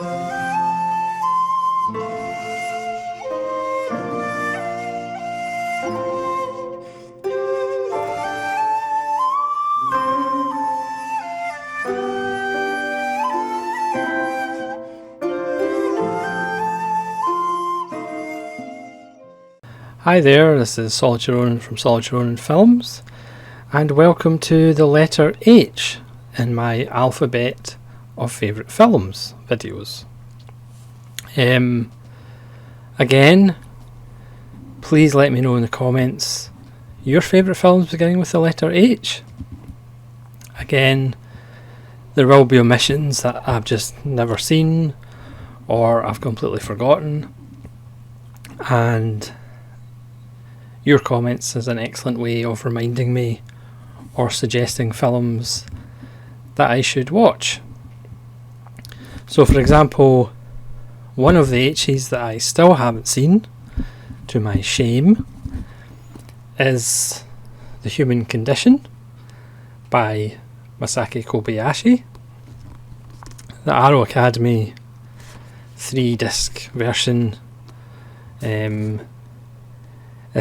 Hi there, this is Solitude Ronin from Solitude Ronin Films, and welcome to the letter H in my alphabet of favourite films videos. Again, please let me know in the comments your favourite films beginning with the letter H. Again, there will be omissions that I've just never seen or I've completely forgotten, and your comments is an excellent way of reminding me or suggesting films that I should watch. So for example, one of the H's that I still haven't seen, to my shame, is The Human Condition by Masaaki Kobayashi. The Arrow Academy 3-disc version is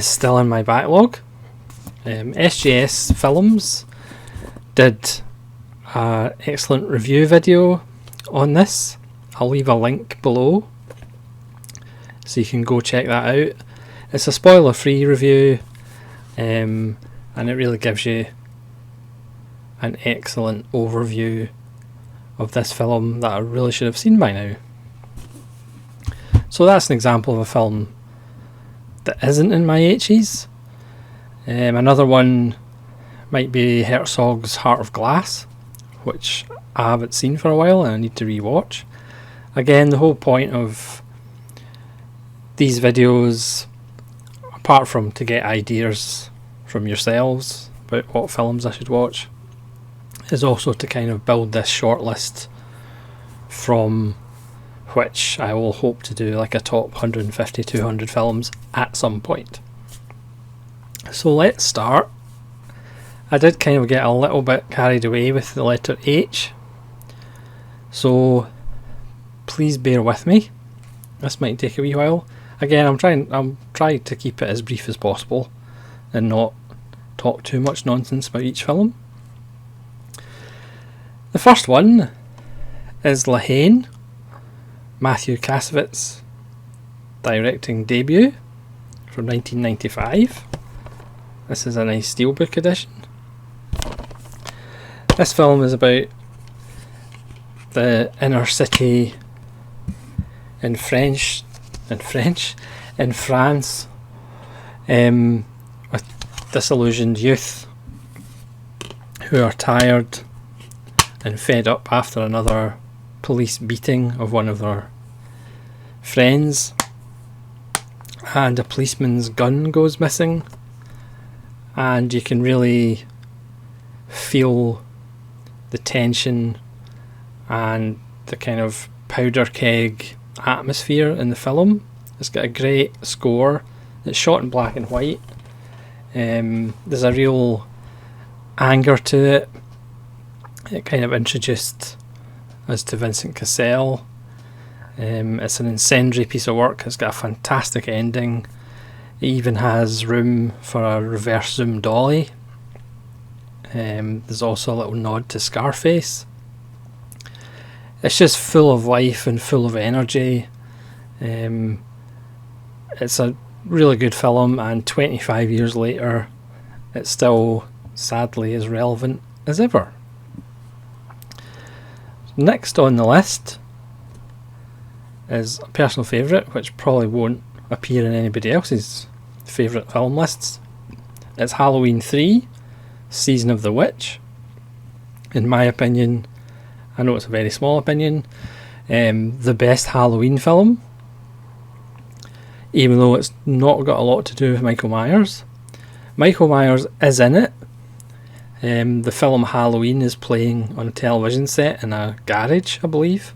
still in my backlog. SGS Films did an excellent review video on this. I'll leave a link below so you can go check that out. It's a spoiler free review, and it really gives you an excellent overview of this film that I really should have seen by now. So that's an example of a film that isn't in my H's. Another one might be Herzog's Heart of Glass, which I haven't seen for a while and I need to rewatch. Again, the whole point of these videos, apart from to get ideas from yourselves about what films I should watch, is also to kind of build this shortlist from which I will hope to do like a top 150, 200 films at some point. So let's start. I did kind of get a little bit carried away with the letter H, so please bear with me. This might take a wee while. Again, I'm trying to keep it as brief as possible and not talk too much nonsense about each film. The first one is La Haine, Matthew Kassovitz directing debut from 1995. This is a nice steelbook edition. This film is about the inner city in France, with disillusioned youth who are tired and fed up after another police beating of one of their friends, and a policeman's gun goes missing, and you can really feel the tension and the kind of powder keg atmosphere in the film. It's got a great score. It's shot in black and white. There's a real anger to it. It kind of introduced us to Vincent Cassel. It's an incendiary piece of work. It's got a fantastic ending. It even has room for a reverse zoom dolly. There's also a little nod to Scarface. It's just full of life and full of energy. It's a really good film, and 25 years later it's still sadly as relevant as ever. Next on the list is a personal favourite, which probably won't appear in anybody else's favourite film lists. It's Halloween 3, Season of the Witch. In my opinion, I know it's a very small opinion, the best Halloween film, even though it's not got a lot to do with Michael Myers. Michael Myers is in it. The film Halloween is playing on a television set in a garage, I believe.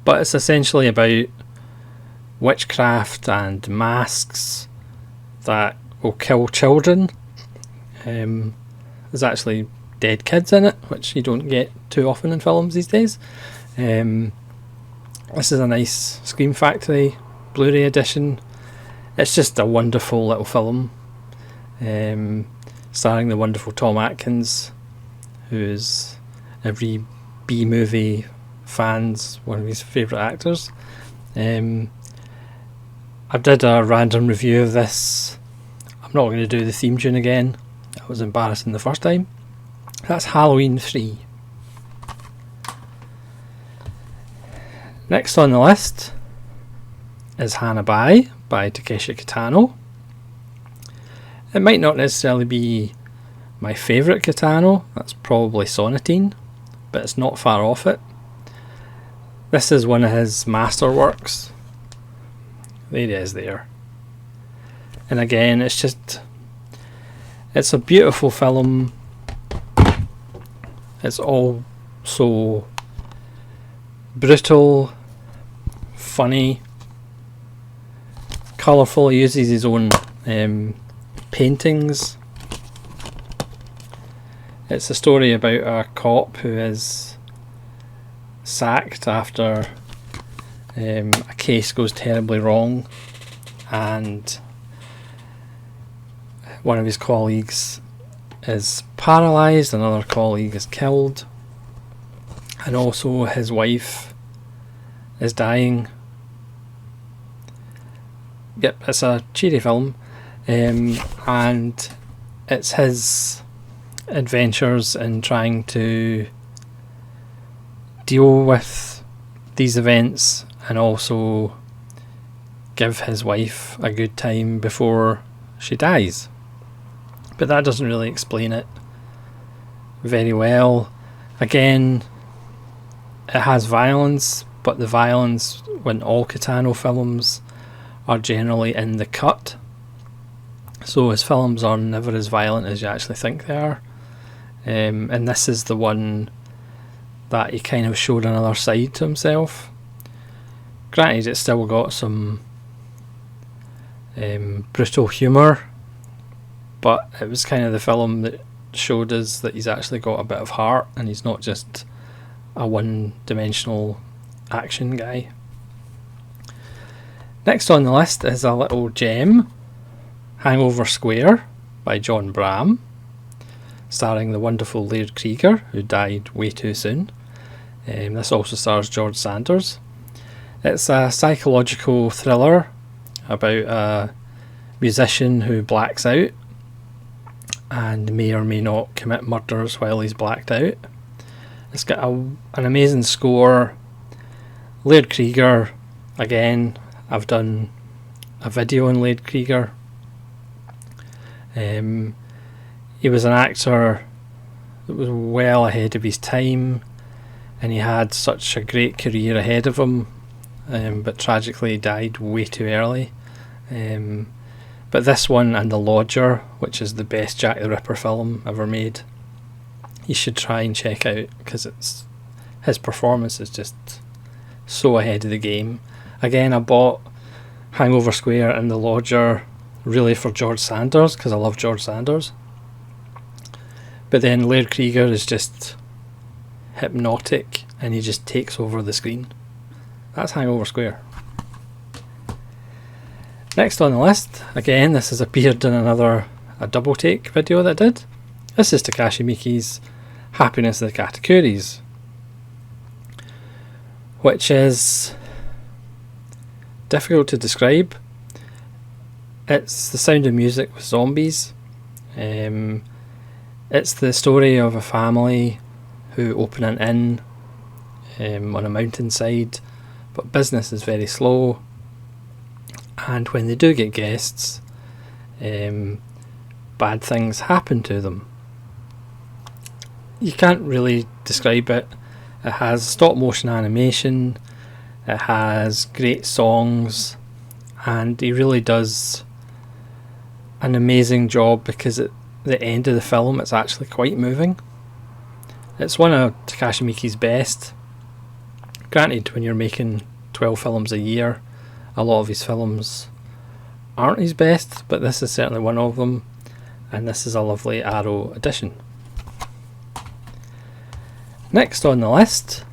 But it's essentially about witchcraft and masks that will kill children. There's actually dead kids in it, which you don't get too often in films these days. This is a nice Scream Factory Blu-ray edition. It's just a wonderful little film, starring the wonderful Tom Atkins, who is every B-movie fan's one of his favourite actors. I did a random review of this. I'm not going to do the theme tune again. That was embarrassing the first time. That's Halloween 3. Next on the list is Hanabi by Takeshi Kitano. It might not necessarily be my favourite Kitano, that's probably Sonatine, but it's not far off it. This is one of his masterworks. There it is there. And again, it's a beautiful film. It's all so brutal, funny, colourful. He uses his own paintings. It's a story about a cop who is sacked after a case goes terribly wrong, and one of his colleagues is paralysed, another colleague is killed, and also his wife is dying. Yep, it's a cheery film, and it's his adventures in trying to deal with these events and also give his wife a good time before she dies. But that doesn't really explain it very well. Again, it has violence, but the violence when all Kitano films are generally in the cut. So his films are never as violent as you actually think they are. And this is the one that he kind of showed another side to himself. Granted, it's still got some brutal humour, but it was kind of the film that showed us that he's actually got a bit of heart and he's not just a one-dimensional action guy. Next on the list is a little gem, Hangover Square by John Bram, starring the wonderful Laird Krieger, who died way too soon. This also stars George Sanders. It's a psychological thriller about a musician who blacks out and may or may not commit murders while he's blacked out. It's got an amazing score. Laird Krieger, again, I've done a video on Laird Krieger. He was an actor that was well ahead of his time, and he had such a great career ahead of him, but tragically died way too early. But this one and The Lodger, which is the best Jack the Ripper film ever made, you should try and check out, because his performance is just so ahead of the game. Again, I bought Hangover Square and The Lodger really for George Sanders, because I love George Sanders. But then Laird Krieger is just hypnotic and he just takes over the screen. That's Hangover Square. Next on the list, again, this has appeared in a double take video that I did. This is Takashi Miike's Happiness of the Katakuris, which is difficult to describe. It's the sound of music with zombies. It's the story of a family who open an inn on a mountainside, but business is very slow, and when they do get guests, bad things happen to them. You can't really describe it. It has stop motion animation, it has great songs, and he really does an amazing job, because at the end of the film it's actually quite moving. It's one of Takashi Miike's best. Granted, when you're making 12 films a year, a lot of his films aren't his best, but this is certainly one of them, and this is a lovely Arrow addition. Next on the list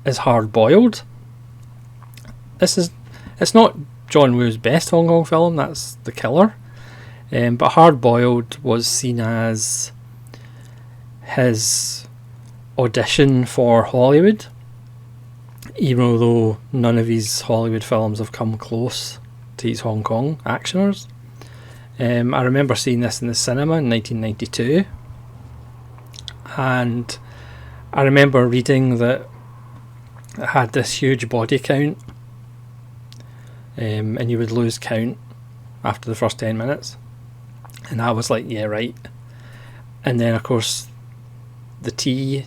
is Hard Boiled it's not John Woo's best Hong Kong film. That's The Killer. But Hard Boiled was seen as his audition for Hollywood, even though none of his Hollywood films have come close to his Hong Kong actioners. I remember seeing this in the cinema in 1992, and I remember reading that it had this huge body count, and you would lose count after the first 10 minutes, and I was like, yeah, right. And then of course the tea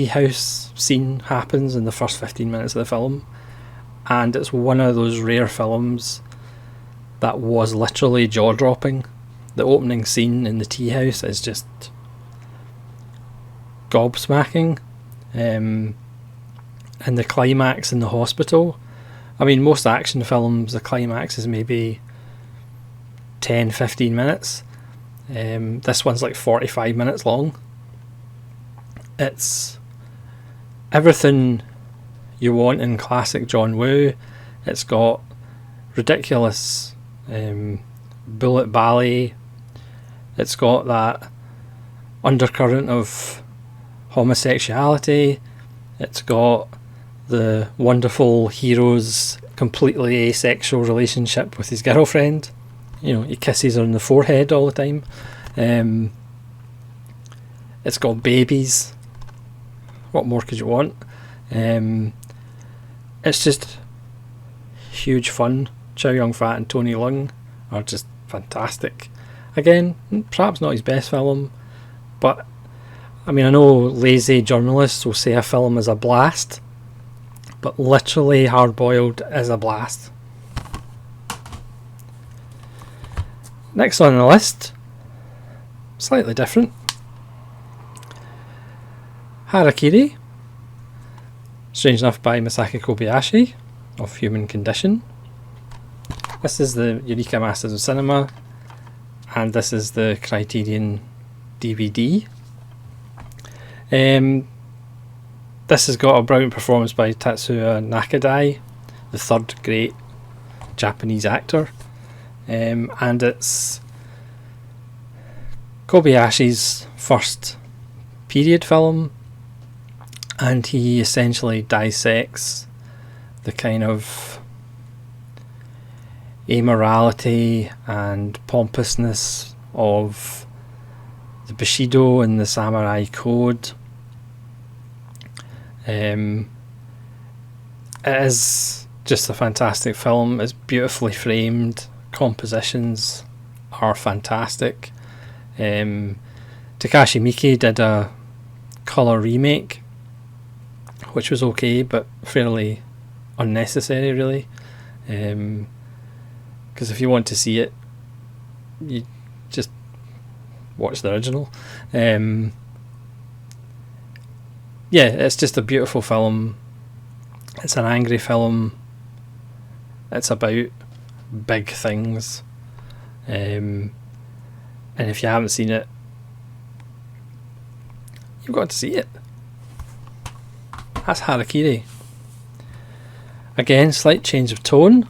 house scene happens in the first 15 minutes of the film, and it's one of those rare films that was literally jaw-dropping. The opening scene in the tea house is just gobsmacking, and the climax in the hospital. I mean, most action films, the climax is maybe 10-15 minutes. This one's like 45 minutes long. It's everything you want in classic John Woo. It's got ridiculous bullet ballet. It's got that undercurrent of homosexuality. It's got the wonderful hero's completely asexual relationship with his girlfriend. You know, he kisses her on the forehead all the time. It's got babies. What more could you want? It's just huge fun. Chow Yun-fat and Tony Leung are just fantastic. Again, perhaps not his best film, but I mean, I know lazy journalists will say a film is a blast, but literally Hard Boiled is a blast. Next on the list, slightly different, Harakiri, strange enough by Masaki Kobayashi, of Human Condition. This is the Eureka Masters of Cinema, and this is the Criterion DVD. This has got a brilliant performance by Tatsuya Nakadai, the third great Japanese actor, and it's Kobayashi's first period film, and he essentially dissects the kind of amorality and pompousness of the Bushido and the Samurai Code. It is just a fantastic film. It's beautifully framed. Compositions are fantastic. Takashi Miike did a colour remake, which was okay, but fairly unnecessary, really. Because if you want to see it, you just watch the original. Yeah, it's just a beautiful film. It's an angry film. It's about big things. And if you haven't seen it, you've got to see it. That's Harakiri. Again, slight change of tone.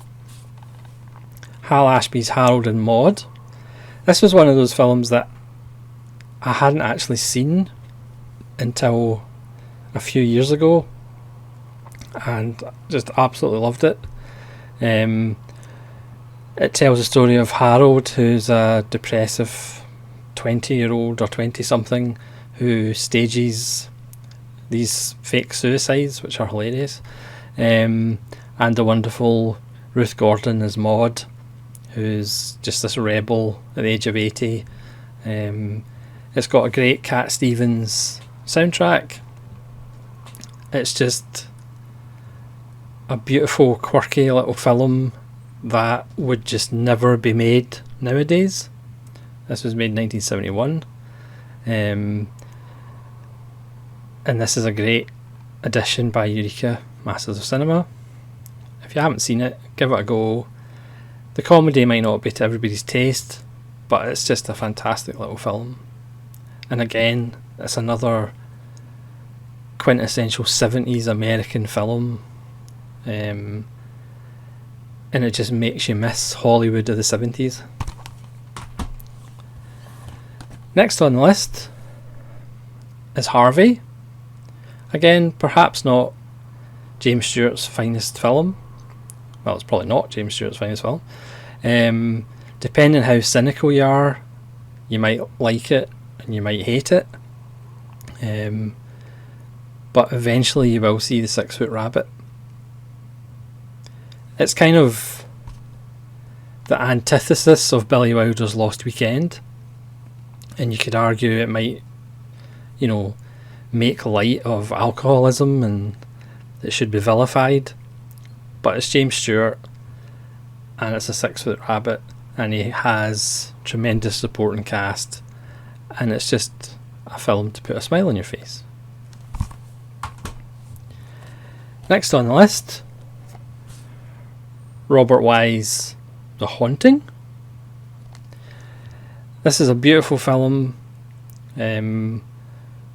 Hal Ashby's Harold and Maude. This was one of those films that I hadn't actually seen until a few years ago, and just absolutely loved it. It tells the story of Harold, who's a depressive 20-year-old or 20-something who stages these fake suicides, which are hilarious, and the wonderful Ruth Gordon as Maude, who's just this rebel at the age of 80. It's got a great Cat Stevens soundtrack. It's just a beautiful, quirky little film that would just never be made nowadays. This was made in 1971. And this is a great addition by Eureka Masters of Cinema. If you haven't seen it, give it a go. The comedy might not be to everybody's taste, but it's just a fantastic little film. And again, it's another quintessential 70s American film. and it just makes you miss Hollywood of the 70s. Next on the list is Harvey. Again, perhaps not James Stewart's finest film. Well, it's probably not James Stewart's finest film. Depending how cynical you are, you might like it and you might hate it. But eventually you will see the 6 Foot Rabbit. It's kind of the antithesis of Billy Wilder's Lost Weekend. And you could argue it might, make light of alcoholism and it should be vilified. But it's James Stewart and it's a 6 Foot Rabbit and he has tremendous supporting cast and it's just a film to put a smile on your face. Next on the list, Robert Wise' The Haunting. This is a beautiful film,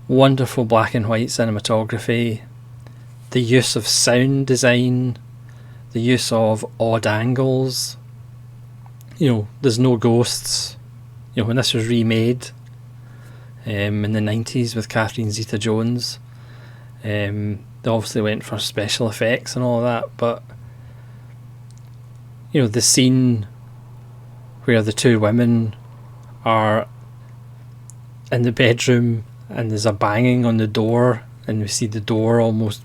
wonderful black and white cinematography, the use of sound design, the use of odd angles. There's no ghosts. When this was remade in the 90s with Catherine Zeta-Jones, they obviously went for special effects and all that, but the scene where the two women are in the bedroom and there's a banging on the door and we see the door almost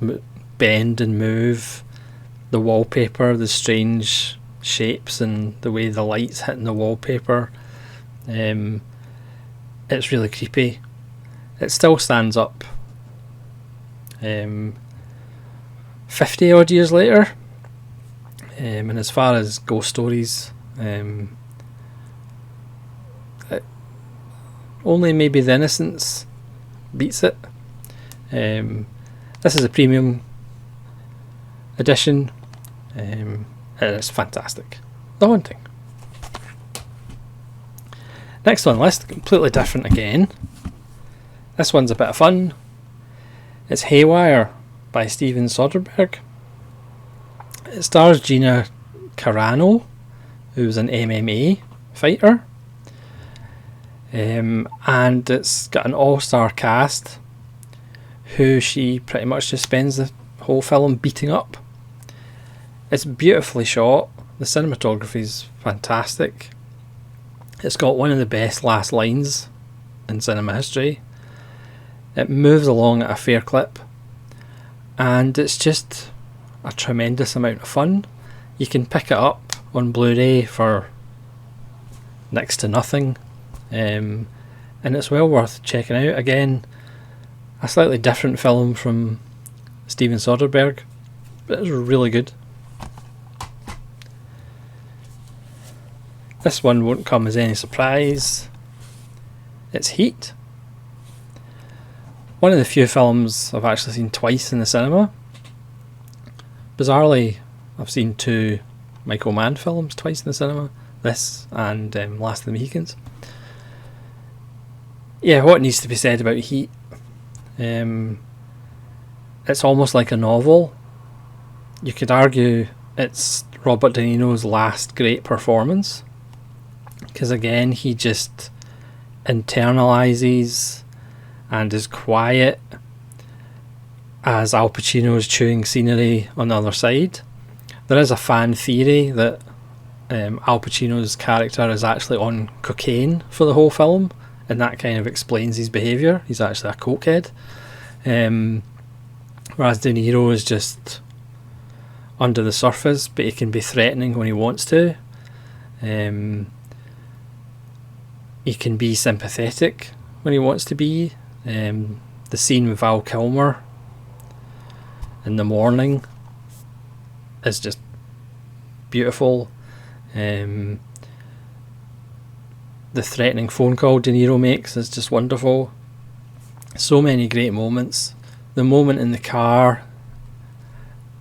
bend and move, the wallpaper, the strange shapes and the way the light's hitting the wallpaper, it's really creepy. It still stands up 50 odd years later, and as far as ghost stories, only maybe The Innocents beats it. This is a premium edition, and it's fantastic. The Haunting. Next on the list, completely different again. This one's a bit of fun. It's Haywire by Steven Soderbergh. It stars Gina Carano, who's an MMA fighter. And it's got an all-star cast who she pretty much just spends the whole film beating up. It's beautifully shot. The cinematography is fantastic. It's got one of the best last lines in cinema history. It moves along at a fair clip and it's just a tremendous amount of fun. You can pick it up on Blu-ray for next to nothing, and it's well worth checking out. Again, a slightly different film from Steven Soderbergh, but it's really good. This one won't come as any surprise. It's Heat. One of the few films I've actually seen twice in the cinema. Bizarrely, I've seen 2 Michael Mann films twice in the cinema. This and Last of the Mohicans. Yeah, what needs to be said about Heat? It's almost like a novel. You could argue it's Robert De Niro's last great performance, because again he just internalizes and is quiet as Al Pacino is chewing scenery on the other side. There is a fan theory that Al Pacino's character is actually on cocaine for the whole film, and that kind of explains his behaviour. He's actually a cokehead, whereas De Niro is just under the surface, but he can be threatening when he wants to. He can be sympathetic when he wants to be. The scene with Val Kilmer in the morning is just beautiful. The threatening phone call De Niro makes is just wonderful. So many great moments. The moment in the car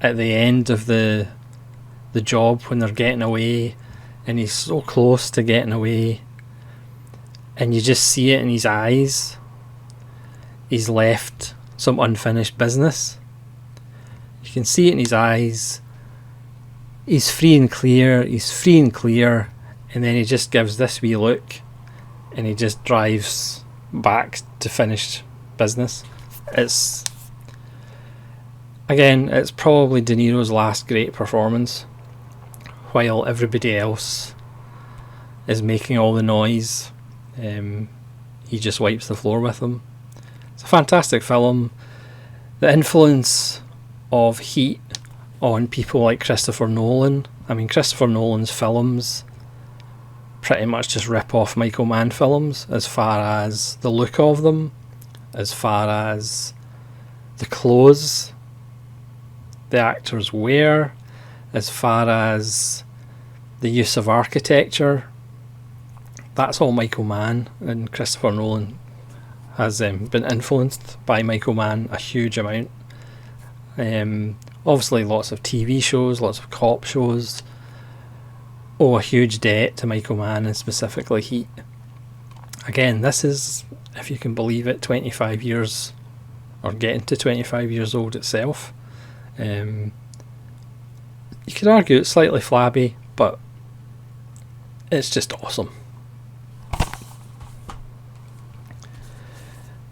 at the end of the job when they're getting away and he's so close to getting away and you just see it in his eyes. He's left some unfinished business. You can see it in his eyes. he's free and clear, and then he just gives this wee look and he just drives back to finished business. It's probably De Niro's last great performance, while everybody else is making all the noise. He just wipes the floor with them. It's a fantastic film. The influence of Heat on people like Christopher Nolan. I mean, Christopher Nolan's films pretty much just rip off Michael Mann films as far as the look of them, as far as the clothes the actors wear, as far as the use of architecture. That's all Michael Mann, and Christopher Nolan has been influenced by Michael Mann a huge amount. Obviously lots of TV shows, lots of cop shows, owe a huge debt to Michael Mann, and specifically Heat. Again, this is, if you can believe it, 25 years, or getting to 25 years old itself. You could argue it's slightly flabby, but it's just awesome.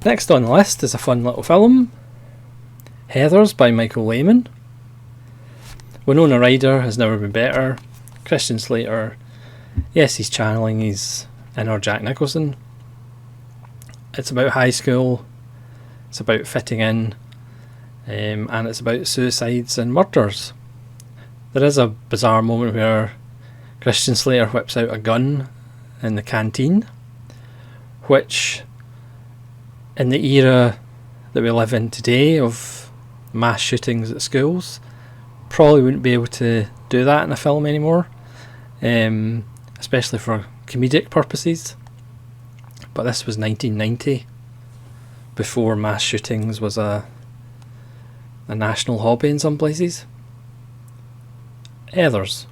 Next on the list is a fun little film, Heathers by Michael Lehmann. Winona Ryder has never been better. Christian Slater, yes, he's channeling his inner Jack Nicholson. It's about high school, it's about fitting in, and it's about suicides and murders. There is a bizarre moment where Christian Slater whips out a gun in the canteen, which, in the era that we live in today of mass shootings at schools, probably wouldn't be able to do that in a film anymore, especially for comedic purposes. But this was 1990, before mass shootings was a national hobby in some places. Heathers.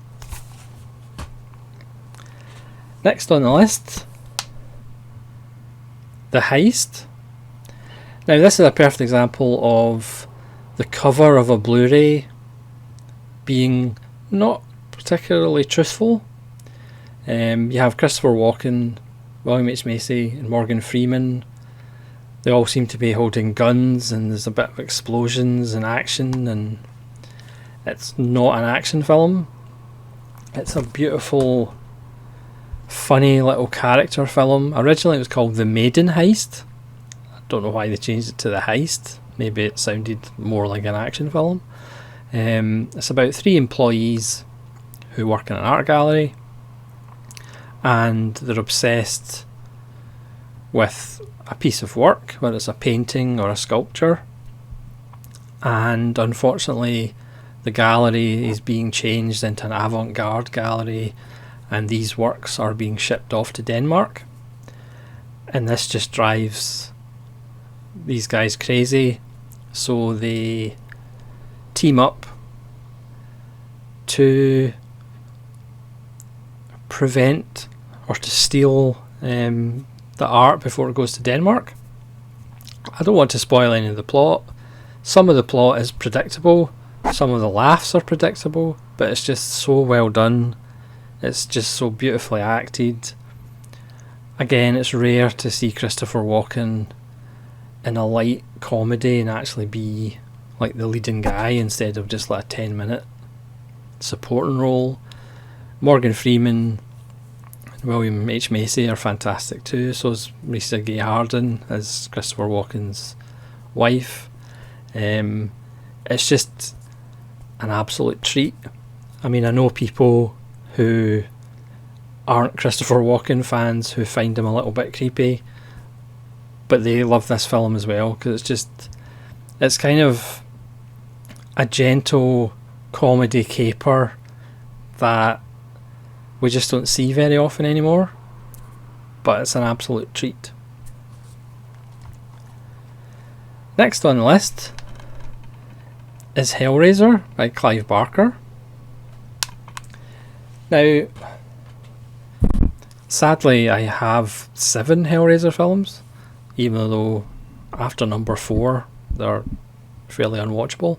Next on the list, The Heist. Now this is a perfect example of the cover of a Blu-ray being not particularly truthful. You have Christopher Walken, William H. Macy and Morgan Freeman. They all seem to be holding guns, and there's a bit of explosions and action, and it's not an action film. It's a beautiful, funny little character film. Originally it was called The Maiden Heist. I don't know why they changed it to The Heist. Maybe it sounded more like an action film. It's about 3 employees who work in an art gallery, and they're obsessed with a piece of work, whether it's a painting or a sculpture, and unfortunately the gallery is being changed into an avant-garde gallery, and these works are being shipped off to Denmark, and this just drives these guys crazy. So they team up to prevent or to steal the art before it goes to Denmark. I don't want to spoil any of the plot. Some of the plot is predictable, some of the laughs are predictable, but it's just so well done. It's just so beautifully acted. Again, it's rare to see Christopher Walken in a light comedy and actually be like the leading guy instead of just like a 10-minute supporting role. Morgan Freeman and William H. Macy are fantastic too. So is Marisa Gay Harden as Christopher Walken's wife. It's just an absolute treat. I mean, I know people who aren't Christopher Walken fans who find him a little bit creepy, but they love this film as well, because it's kind of a gentle comedy caper that we just don't see very often anymore, but it's an absolute treat. Next on the list is Hellraiser by Clive Barker. Now, sadly I have 7 Hellraiser films, even though after number 4 they're fairly unwatchable.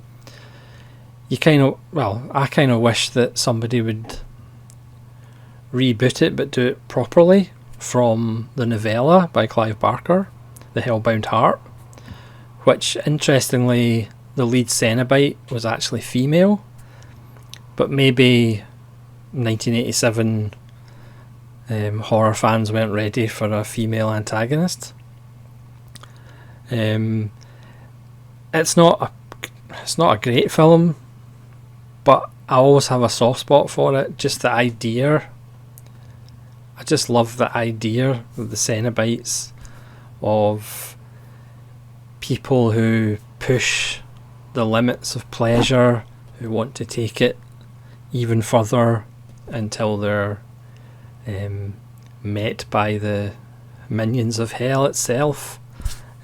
I kind of wish that somebody would reboot it, but do it properly, from the novella by Clive Barker, The Hellbound Heart, which, interestingly, the lead Cenobite was actually female, but maybe 1987 horror fans weren't ready for a female antagonist. It's not a great film, but I always have a soft spot for it. Just the idea. I just love the idea of the Cenobites, of people who push the limits of pleasure, who want to take it even further until they're met by the minions of hell itself.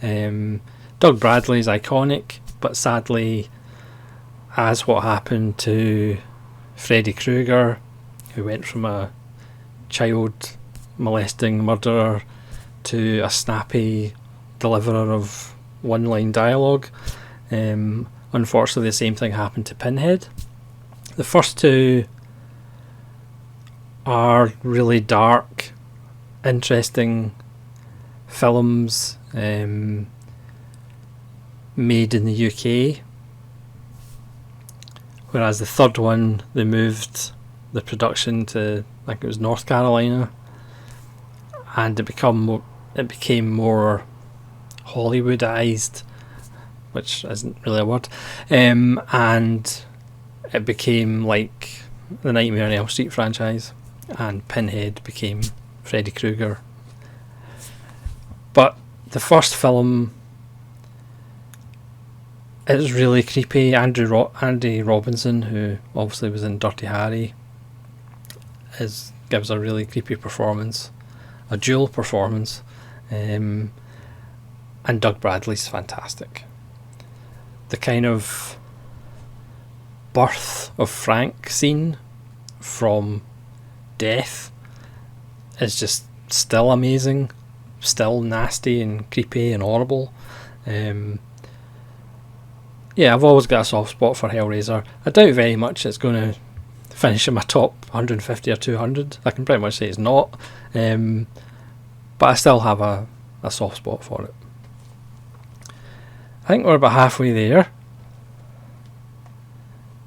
Doug Bradley's iconic, but sadly, as what happened to Freddy Krueger, who went from a child molesting murderer to a snappy deliverer of one-line dialogue, unfortunately the same thing happened to Pinhead. The first two are really dark, interesting films made in the UK, whereas the third one, they moved the production to, I think it was North Carolina, and it became more Hollywoodized, which isn't really a word, and it became like the Nightmare on Elm Street franchise, and Pinhead became Freddy Krueger. But the first film is really creepy. Andy Robinson, who obviously was in Dirty Harry, gives a really creepy performance, a dual performance, and Doug Bradley's fantastic. The kind of birth of Frank scene from death is just still amazing, still nasty and creepy and horrible. I've always got a soft spot for Hellraiser. I doubt very much it's going to finish in my top 150 or 200. I can pretty much say it's not, but I still have a soft spot for it. I think we're about halfway there.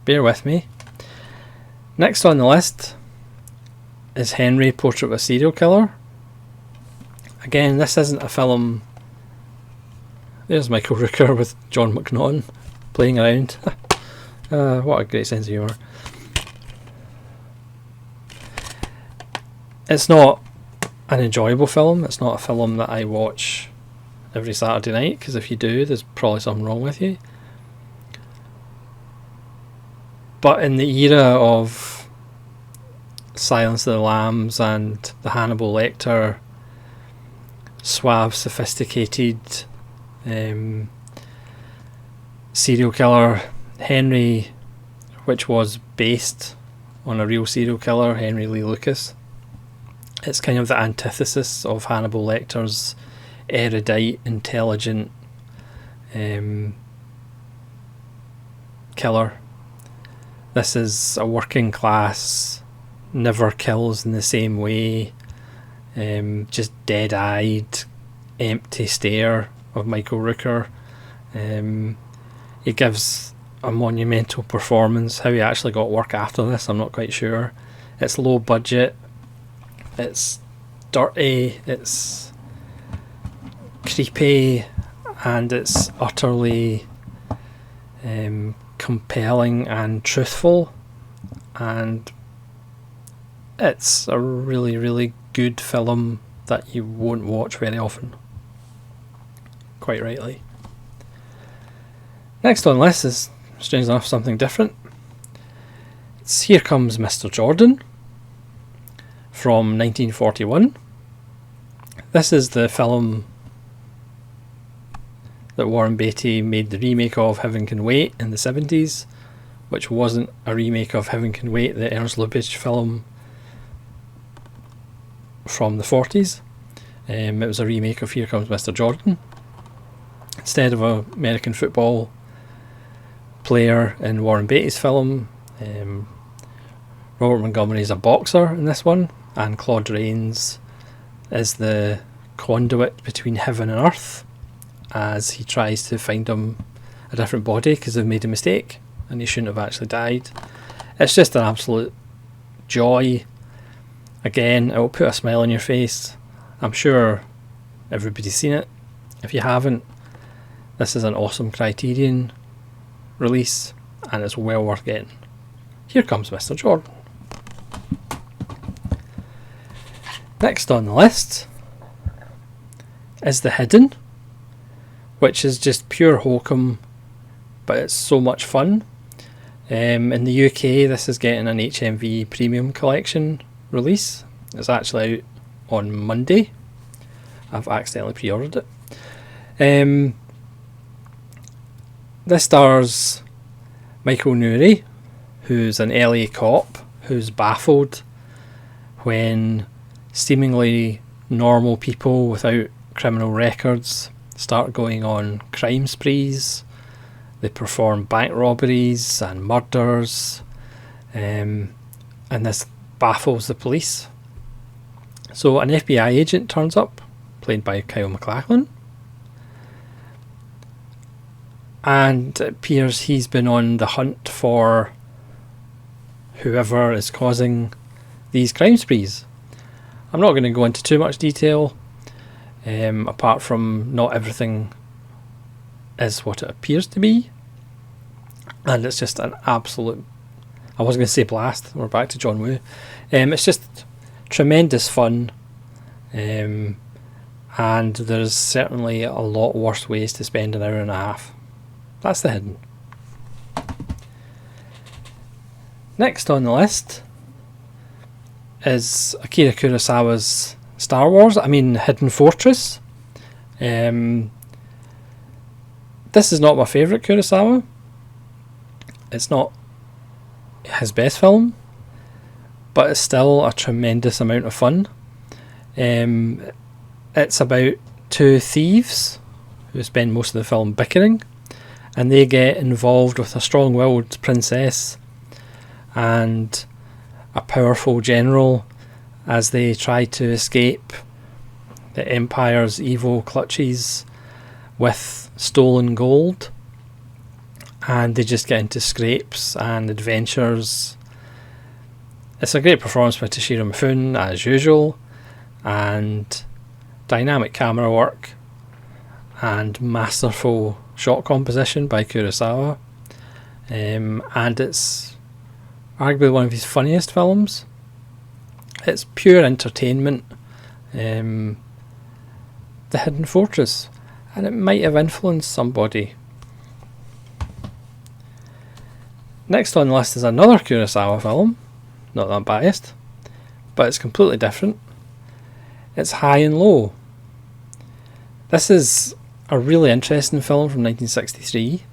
Bear with me. Next on the list is Henry, Portrait of a Serial Killer. Again, this isn't a film. There's Michael Rooker with John McNaughton playing around. What a great sense of humour. It's not an enjoyable film. It's not a film that I watch every Saturday night, because if you do, there's probably something wrong with you. But in the era of Silence of the Lambs and the Hannibal Lecter suave, sophisticated serial killer, Henry, which was based on a real serial killer, Henry Lee Lucas, it's kind of the antithesis of Hannibal Lecter's erudite, intelligent killer. This is a working class, never kills in the same way, just dead-eyed, empty stare of Michael Rooker. He gives a monumental performance. How he actually got work after this, I'm not quite sure. It's low budget, it's dirty, it's creepy, and it's utterly compelling and truthful, and it's a really, really good film that you won't watch very often. Quite rightly. Next on the list is, strange enough, something different. It's Here Comes Mr. Jordan from 1941. This is the film that Warren Beatty made the remake of Heaven Can Wait in the 70s, which wasn't a remake of Heaven Can Wait, the Ernst Lubitsch film from the 40s. It was a remake of Here Comes Mr. Jordan. Instead of American football player in Warren Beatty's film. Robert Montgomery is a boxer in this one, and Claude Rains is the conduit between heaven and earth as he tries to find him a different body because they've made a mistake and he shouldn't have actually died. It's just an absolute joy. Again, it will put a smile on your face. I'm sure everybody's seen it. If you haven't, this is an awesome Criterion release and it's well worth getting. Here comes Mr. Jordan. Next on the list is The Hidden, which is just pure hokum, but it's so much fun. In the UK, this is getting an HMV Premium Collection release. It's actually out on Monday. I've accidentally pre-ordered it. This stars Michael Nouri, who's an LA cop who's baffled when seemingly normal people without criminal records start going on crime sprees. They perform bank robberies and murders, and this baffles the police. So an FBI agent turns up, played by Kyle MacLachlan, and it appears he's been on the hunt for whoever is causing these crime sprees. I'm not going to go into too much detail, apart from not everything is what it appears to be, and it's just an absolute, I was going to say blast, we're back to John Woo. It's just tremendous fun, and there's certainly a lot worse ways to spend an hour and a half. That's The Hidden. Next on the list is Akira Kurosawa's Hidden Fortress. This is not my favourite Kurosawa. It's not his best film, but it's still a tremendous amount of fun. It's about two thieves who spend most of the film bickering, and they get involved with a strong-willed princess and a powerful general as they try to escape the Empire's evil clutches with stolen gold, and they just get into scrapes and adventures. It's a great performance by Toshiro Mifune as usual, and dynamic camera work and masterful shot composition by Kurosawa, and it's arguably one of his funniest films. It's pure entertainment. The Hidden Fortress, and it might have influenced somebody. Next on the list is another Kurosawa film, not that I'm biased, but it's completely different. It's High and Low. This is a really interesting film from 1963.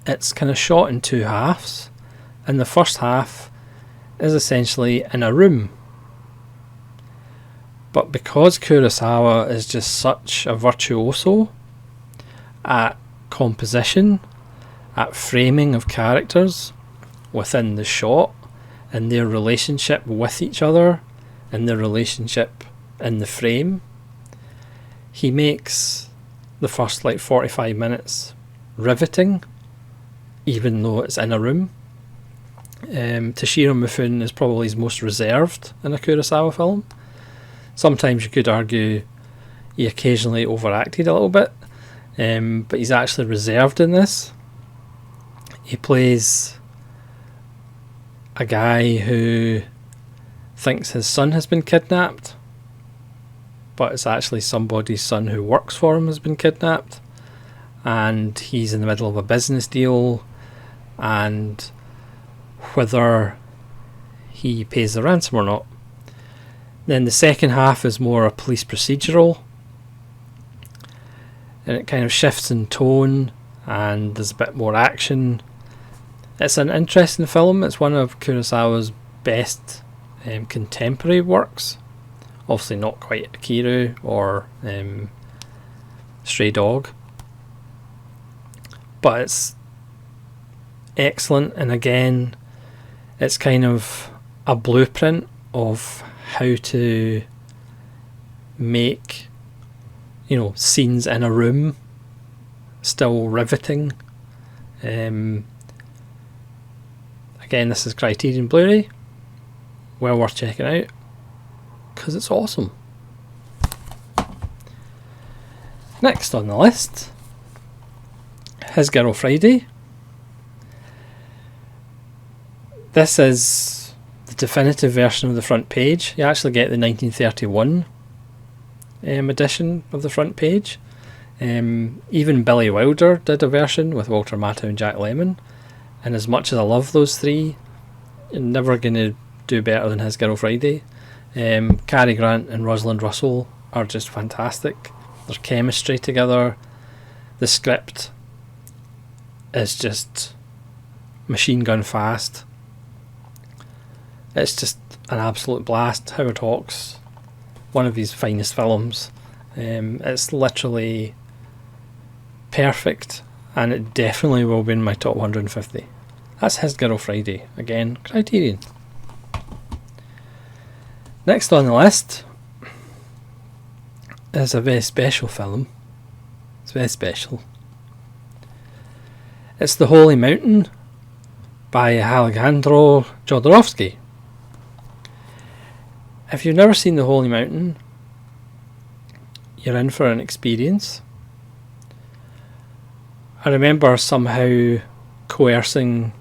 It's kind of shot in two halves, and the first half is essentially in a room. But because Kurosawa is just such a virtuoso at composition, at framing of characters within the shot, and their relationship with each other, and their relationship in the frame, he makes the first 45 minutes riveting, even though it's in a room. Toshiro Mifune is probably his most reserved in a Kurosawa film. Sometimes you could argue he occasionally overacted a little bit, but he's actually reserved in this. He plays a guy who thinks his son has been kidnapped, but it's actually somebody's son who works for him has been kidnapped, and he's in the middle of a business deal, and whether he pays the ransom or not. Then the second half is more a police procedural, and it kind of shifts in tone, and there's a bit more action. It's an interesting film. It's one of Kurosawa's best contemporary works. Obviously not quite Akira or Stray Dog, but it's excellent, and again, it's kind of a blueprint of how to make, you know, scenes in a room still riveting. Again, this is Criterion Blu-ray, well worth checking out because it's awesome. Next on the list, His Girl Friday. This is the definitive version of the front page. You actually get the 1931 edition of the front page. Even Billy Wilder did a version with Walter Matthau and Jack Lemmon, and as much as I love those three, you're never going to do better than His Girl Friday. Cary Grant and Rosalind Russell are just fantastic. Their chemistry together, the script is just machine gun fast. It's just an absolute blast. Howard Hawks, one of his finest films. It's literally perfect, and it definitely will be in my top 150. That's His Girl Friday, again, Criterion. Next on the list is a very special film. It's very special. It's The Holy Mountain by Alejandro Jodorowsky. If you've never seen The Holy Mountain, you're in for an experience. I remember somehow coercing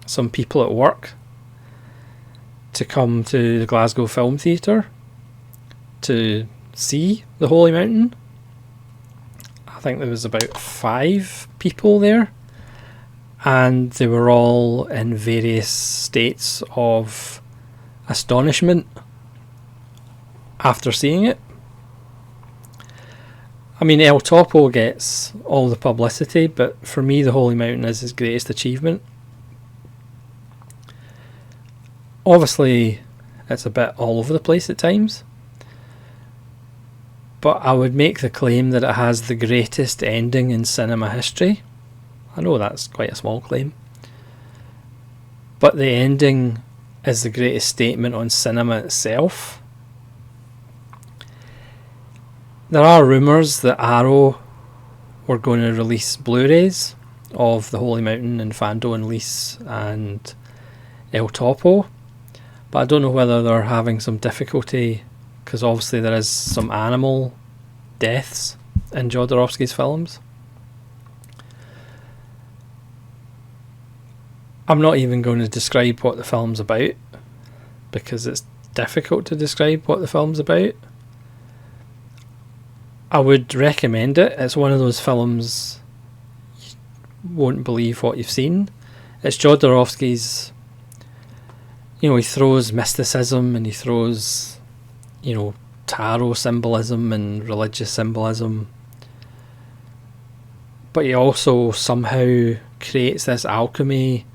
some people at work to come to the Glasgow Film Theatre to see The Holy Mountain. I think there was about 5 people there, and they were all in various states of astonishment after seeing it. I mean, El Topo gets all the publicity, but for me The Holy Mountain is his greatest achievement. Obviously, it's a bit all over the place at times, but I would make the claim that it has the greatest ending in cinema history. I know that's quite a small claim, but the ending is the greatest statement on cinema itself. There are rumours that Arrow were going to release Blu-rays of The Holy Mountain and Fando and Lise and El Topo, but I don't know whether they're having some difficulty because obviously there is some animal deaths in Jodorowsky's films. I'm not even going to describe what the film's about because it's difficult to describe what the film's about. I would recommend it. It's one of those films you won't believe what you've seen. It's Jodorowsky's, you know, he throws mysticism and he throws, you know, tarot symbolism and religious symbolism, but he also somehow creates this alchemy,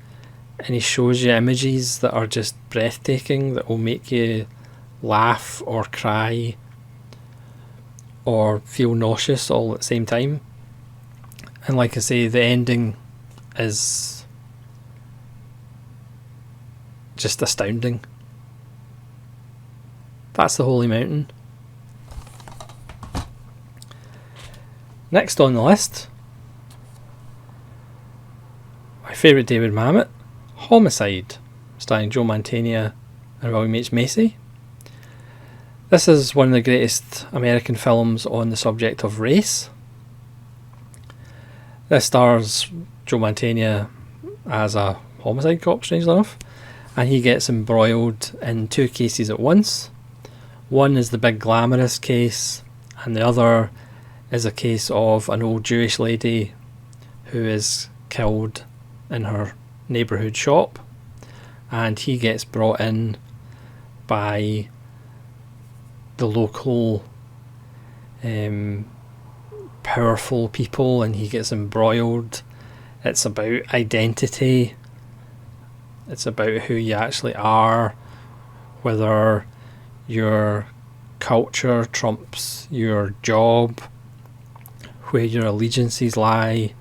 and he shows you images that are just breathtaking, that will make you laugh or cry or feel nauseous all at the same time. And like I say, the ending is just astounding. That's The Holy Mountain. Next on the list, my favourite David Mamet, Homicide, starring Joe Mantegna and William H. Macy. This is one of the greatest American films on the subject of race. This stars Joe Mantegna as a homicide cop, strangely enough, and he gets embroiled in 2 cases at once. One is the big glamorous case, and the other is a case of an old Jewish lady who is killed in her neighbourhood shop, and he gets brought in by the local powerful people, and he gets embroiled. It's about identity, it's about who you actually are, whether your culture trumps your job, where your allegiances lie,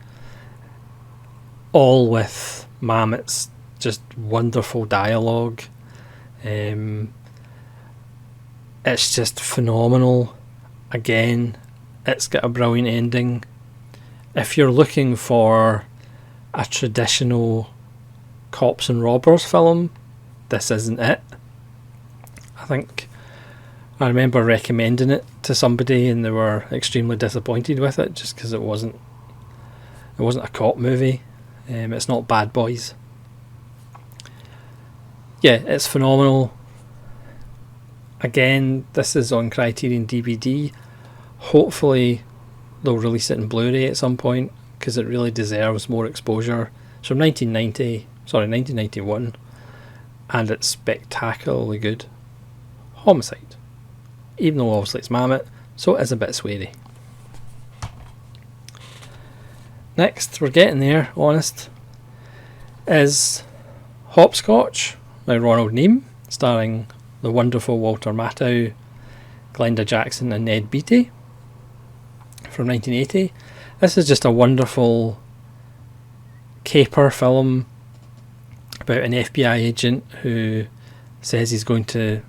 all with Mamet's just wonderful dialogue. It's just phenomenal. Again, it's got a brilliant ending. If you're looking for a traditional cops and robbers film, this isn't it. I think I remember recommending it to somebody and they were extremely disappointed with it just because it wasn't a cop movie. It's not Bad Boys. Yeah, it's phenomenal. Again, this is on Criterion DVD. Hopefully they'll release it in Blu-ray at some point because it really deserves more exposure. It's from 1991, and it's spectacularly good. Homicide. Even though obviously it's Mamet, so it is a bit sweary. Next, we're getting there, honest, is Hopscotch by Ronald Neame, starring the wonderful Walter Matthau, Glenda Jackson and Ned Beatty, from 1980. This is just a wonderful caper film about an FBI agent who says he's going to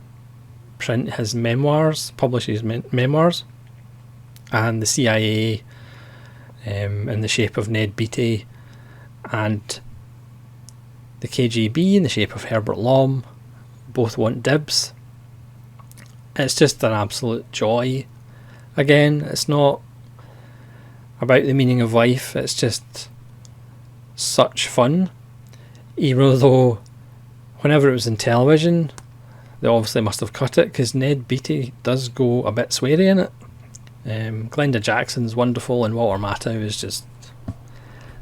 print his memoirs, publish his memoirs, and the CIA, in the shape of Ned Beatty, and the KGB in the shape of Herbert Lom, both want dibs. It's just an absolute joy. Again, it's not about the meaning of life, it's just such fun. Even though whenever it was in television, they obviously must have cut it because Ned Beatty does go a bit sweary in it. Glenda Jackson's wonderful and Walter Matthau is just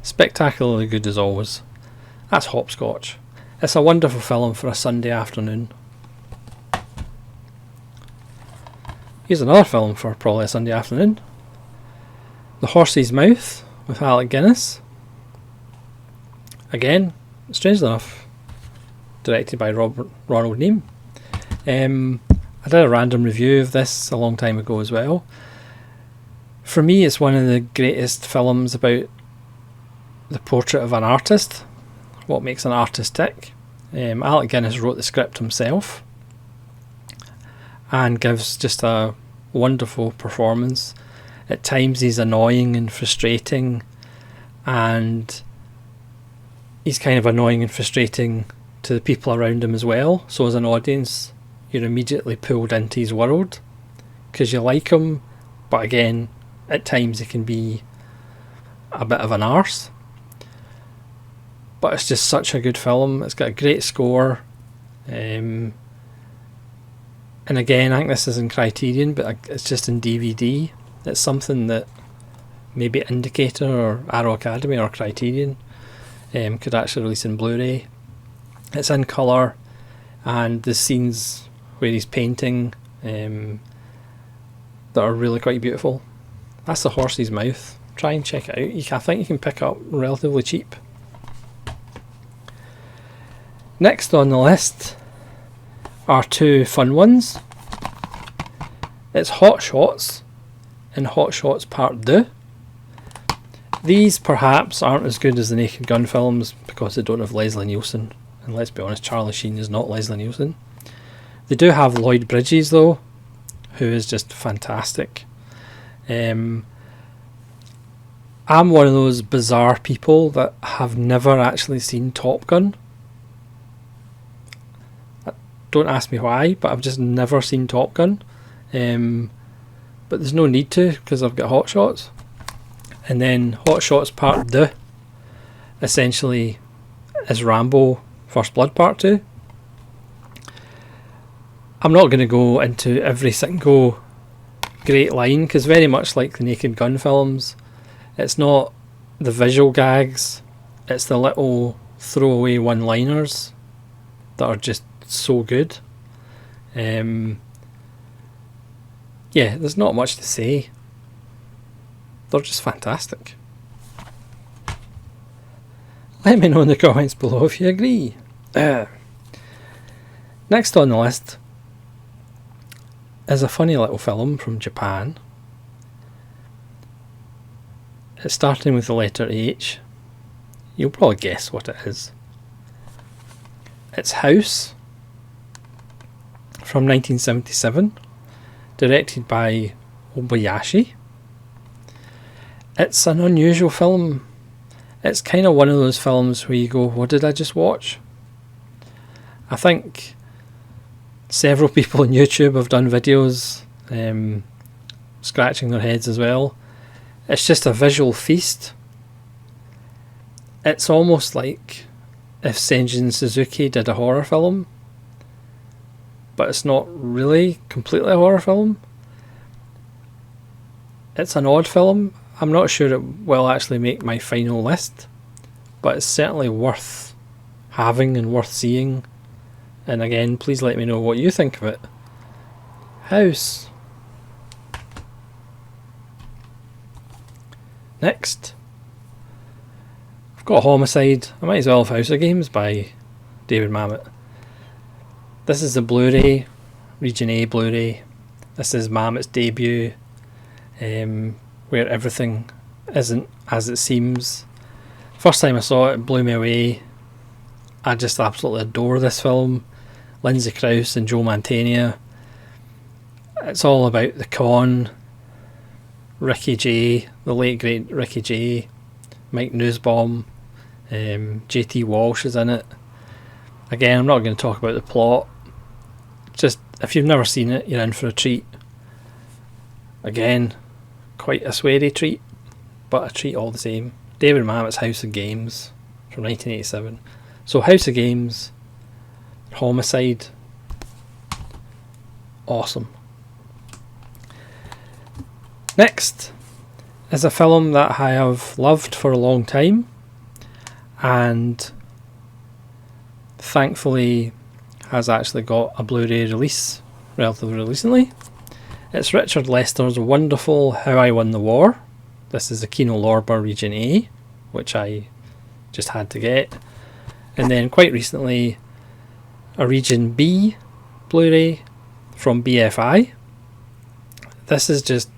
spectacularly good as always. That's Hopscotch. It's a wonderful film for a Sunday afternoon. Here's another film for probably a Sunday afternoon. The Horse's Mouth with Alec Guinness. Again, strangely enough, directed by Ronald Neame. I did a random review of this a long time ago as well. For me, it's one of the greatest films about the portrait of an artist, what makes an artist tick. Alec Guinness wrote the script himself and gives just a wonderful performance. At times he's annoying and frustrating, and he's kind of annoying and frustrating to the people around him as well. So as an audience, you're immediately pulled into his world because you like him, but again, at times he can be a bit of an arse. But it's just such a good film. It's got a great score. And again, I think this is in Criterion, but it's just in DVD. It's something that maybe Indicator or Arrow Academy or Criterion could actually release in Blu-ray. It's in colour, and the scenes where he's painting that are really quite beautiful. That's The Horse's Mouth. Try and check it out. I think you can pick it up relatively cheap. Next on the list are two fun ones. It's Hot Shots and Hot Shots Part 2. These perhaps aren't as good as the Naked Gun films because they don't have Leslie Nielsen. And let's be honest, Charlie Sheen is not Leslie Nielsen. They do have Lloyd Bridges though, who is just fantastic. I'm one of those bizarre people that have never actually seen Top Gun. Don't ask me why, but I've just never seen Top Gun. But there's no need to because I've got Hot Shots. And then Hot Shots Part 2 essentially is Rambo First Blood Part 2. I'm not going to go into every single great line because very much like the Naked Gun films, it's not the visual gags, it's the little throwaway one-liners that are just so good. Yeah, there's not much to say. They're just fantastic. Let me know in the comments below if you agree. Next on the list is a funny little film from Japan. It's starting with the letter H. You'll probably guess what it is. It's House from 1977, directed by Obayashi. It's an unusual film. It's kind of one of those films where you go, what did I just watch? I think several people on YouTube have done videos scratching their heads as well. It's just a visual feast. It's almost like if Senjin Suzuki did a horror film, but it's not really completely a horror film. It's an odd film. I'm not sure it will actually make my final list, but it's certainly worth having and worth seeing. And again, please let me know what you think of it. House. Next, I've got Homicide. I might as well have House of Games by David Mamet. This is the Blu-ray, Region A Blu-ray. This is Mamet's debut, where everything isn't as it seems. First time I saw it, it blew me away. I just absolutely adore this film. Lindsay Krause and Joe Mantegna. It's all about the con. Ricky Jay, the late great Ricky Jay, Mike Nussbaum, JT Walsh is in it. Again, I'm not going to talk about the plot. Just, if you've never seen it, you're in for a treat. Again, quite a sweary treat, but a treat all the same. David Mamet's House of Games from 1987. So House of Games, Homicide, awesome. Next is a film that I have loved for a long time, and thankfully has actually got a Blu-ray release relatively recently. It's Richard Lester's wonderful How I Won the War. This is the Kino Lorber Region A, which I just had to get. And then quite recently, a Region B Blu-ray from BFI. This is just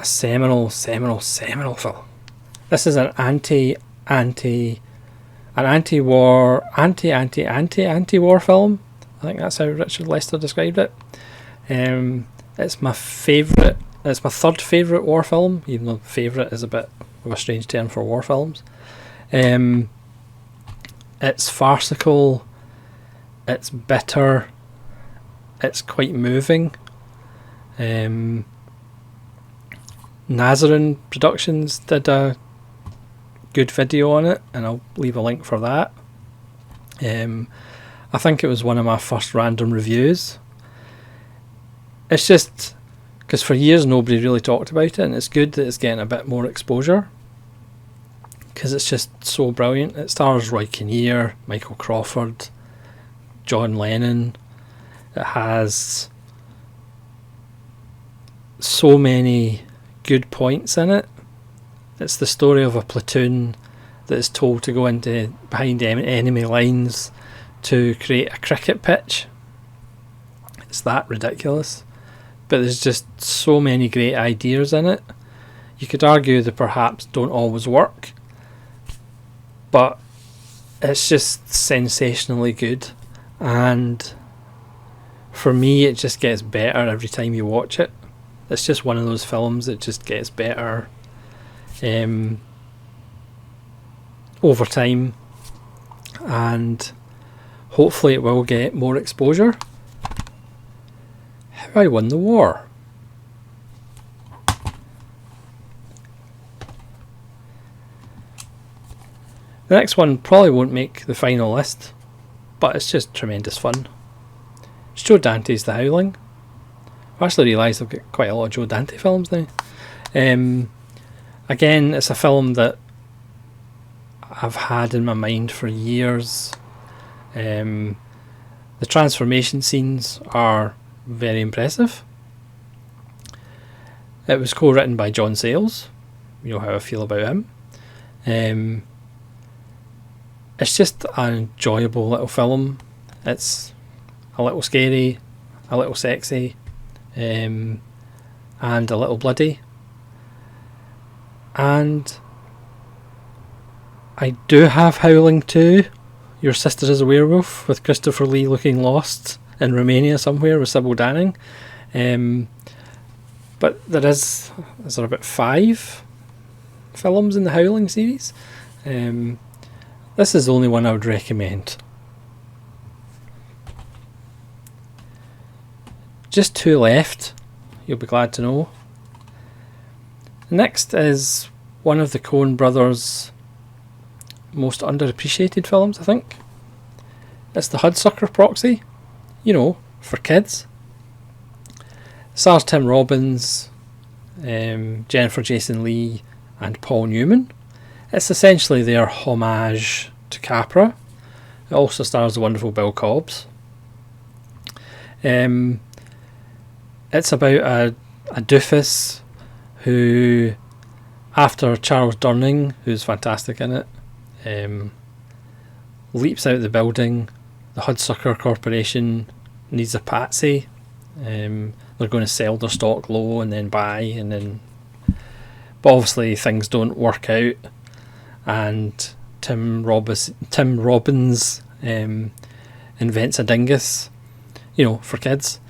a seminal film. This is an anti-war film. I think that's how Richard Lester described it. It's my favourite. It's my third favourite war film, even though favourite is a bit of a strange term for war films. It's farcical. It's bitter. It's quite moving. Nazarene Productions did a good video on it, and I'll leave a link for that. I think it was one of my first random reviews. It's just because for years nobody really talked about it, and it's good that it's getting a bit more exposure because it's just so brilliant. It stars Roy Kinnear, Michael Crawford, John Lennon. It has so many good points in it. It's the story of a platoon that is told to go into behind enemy lines to create a cricket pitch. It's that ridiculous, but there's just so many great ideas in it. You could argue they perhaps don't always work, but it's just sensationally good, and for me it just gets better every time you watch it. It's just one of those films that just gets better over time, and hopefully it will get more exposure. How I Won the War. The next one probably won't make the final list, but it's just tremendous fun. It's Joe Dante's The Howling. I've actually realised I've got quite a lot of Joe Dante films now. Again, it's a film that I've had in my mind for years. The transformation scenes are very impressive. It was co-written by John Sayles. You know how I feel about him. It's just an enjoyable little film. It's a little scary, a little sexy, and a little bloody. And I do have Howling 2 Your Sister is a Werewolf with Christopher Lee looking lost in Romania somewhere with Sybil Danning. But is there about 5 films in the Howling series? This is the only one I would recommend. Just 2 left, you'll be glad to know. Next is one of the Coen brothers' most underappreciated films, I think. It's The Hudsucker Proxy, for kids. Stars Tim Robbins, Jennifer Jason Leigh and Paul Newman. It's essentially their homage to Capra. It also stars the wonderful Bill Cobbs. It's about a doofus who, after Charles Durning, who's fantastic in it, leaps out of the building. The Hudsucker Corporation needs a patsy. They're going to sell their stock low and then buy, but obviously things don't work out, and Tim Robbins invents a dingus, for kids,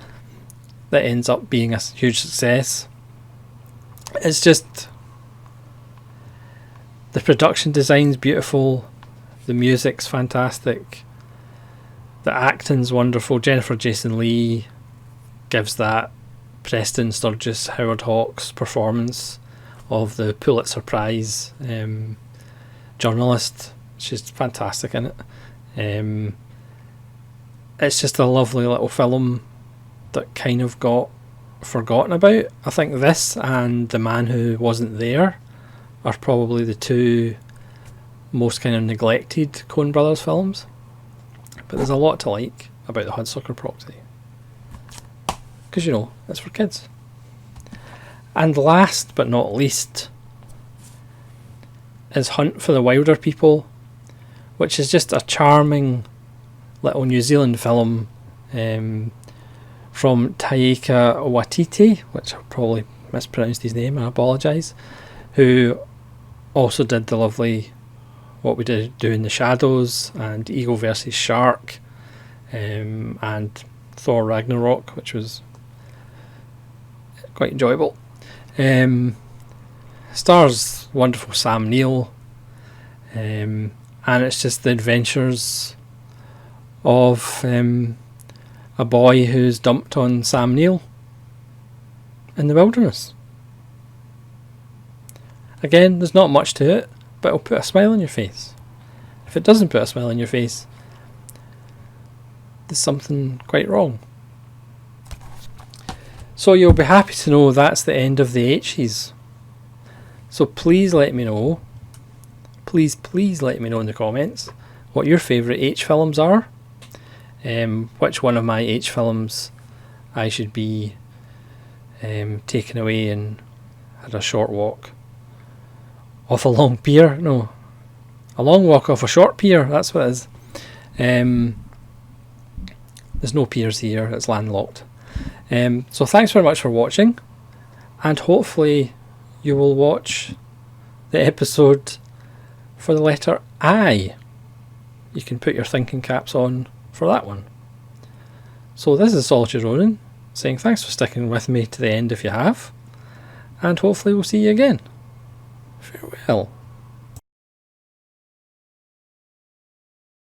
that ends up being a huge success. It's just, the production design's beautiful, the music's fantastic, the acting's wonderful. Jennifer Jason Leigh gives that Preston Sturges Howard Hawks performance of the Pulitzer Prize journalist. She's fantastic in it. It's just a lovely little film that kind of got forgotten about. I think this and The Man Who Wasn't There are probably the 2 most kind of neglected Coen Brothers films, but there's a lot to like about The Hudsucker Proxy, because it's for kids. And last but not least is Hunt for the Wilder People, which is just a charming little New Zealand film from Taika Waititi, which I probably mispronounced his name, I apologise, who also did the lovely What We Did Do in the Shadows and Eagle vs Shark, and Thor Ragnarok, which was quite enjoyable. Stars wonderful Sam Neill, and it's just the adventures of a boy who's dumped on Sam Neill in the wilderness. Again, there's not much to it, but it'll put a smile on your face. If it doesn't put a smile on your face, there's something quite wrong. So you'll be happy to know that's the end of the H's. So please let me know, please let me know in the comments what your favourite H films are, which one of my H films I should be taken away and had a short walk off a long pier. No, a long walk off a short pier, that's what it is. There's no piers here, it's landlocked. So thanks very much for watching, and hopefully you will watch the episode for the letter I. You can put your thinking caps on for that one. So this is Solitude Ronin saying thanks for sticking with me to the end if you have, and hopefully we'll see you again. Farewell.